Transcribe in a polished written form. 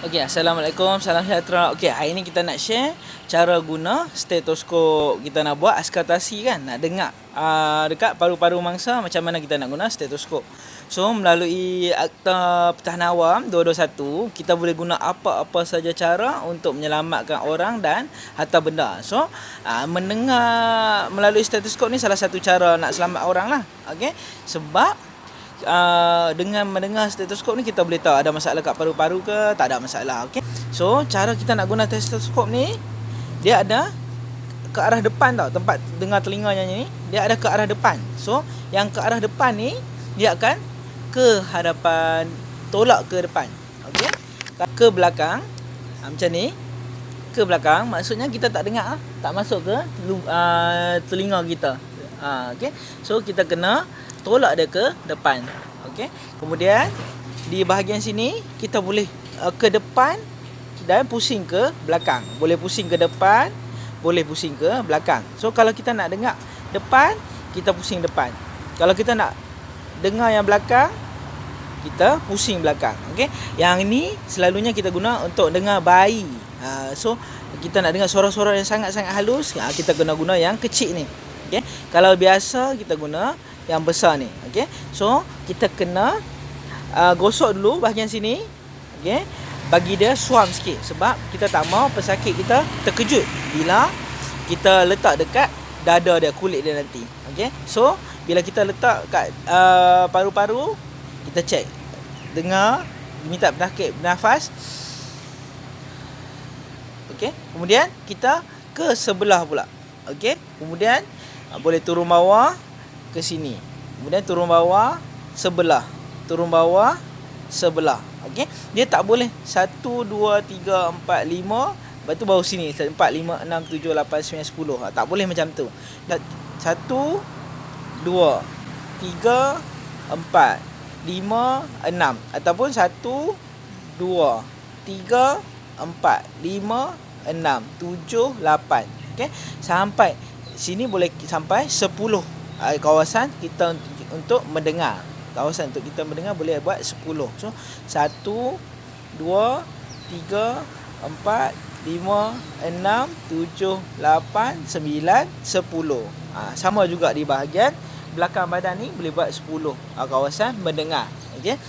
Okey, Assalamualaikum, salam sejahtera. Okey, hari ni kita nak share cara guna stetoskop. Kita nak buat auskultasi kan, nak dengar dekat paru-paru mangsa macam mana kita nak guna stetoskop. So, melalui Akta Pertahanan Awam 221, kita boleh guna apa-apa saja cara untuk menyelamatkan orang dan harta benda. So, mendengar melalui stetoskop ni salah satu cara nak selamat orang lah. Okey, sebab dengan mendengar stetoskop ni kita boleh tahu ada masalah kat paru-paru ke tak ada masalah. Okey, so cara kita nak guna stetoskop ni, dia ada ke arah depan tau. Tempat dengar telinganya ni dia ada ke arah depan. So yang ke arah depan ni dia akan ke hadapan, tolak ke depan. Okey, ke belakang macam ni, ke belakang maksudnya kita tak dengar, tak masuk ke telinga kita. Okey, so kita kena tolak dia ke depan. Okey, kemudian di bahagian sini kita boleh ke depan dan pusing ke belakang. Boleh pusing ke depan, boleh pusing ke belakang. So kalau kita nak dengar depan, kita pusing depan. Kalau kita nak dengar yang belakang, kita pusing belakang. Okey, yang ni selalunya kita guna untuk dengar bayi. So kita nak dengar suara-suara yang sangat-sangat halus, kita kena guna yang kecil ni. Okey, kalau biasa kita guna yang besar ni. Okey, so kita kena gosok dulu bahagian sini. Okey, bagi dia suam sikit sebab kita tak mau pesakit kita terkejut bila kita letak dekat dada dia, kulit dia nanti. Okey, so bila kita letak kat paru-paru, kita check, dengar, minta pesakit bernafas. Okey, kemudian kita ke sebelah pula. Okey, kemudian boleh turun bawah ke sini. Kemudian turun bawah sebelah. Turun bawah sebelah. Okey, dia tak boleh 1 2 3 4 5, lepas tu baru sini 4 5 6 7 8 9 10. Tak boleh macam tu. 1 2 3 4 5 6 ataupun 1 2 3 4 5 6 7 8. Okey, sampai sini boleh sampai 10. Kawasan kita untuk mendengar. Kawasan untuk kita mendengar boleh buat 10. So 1 2 3 4 5 6 7 8 9 10. Sama juga di bahagian belakang badan ni boleh buat 10 kawasan mendengar. Okey.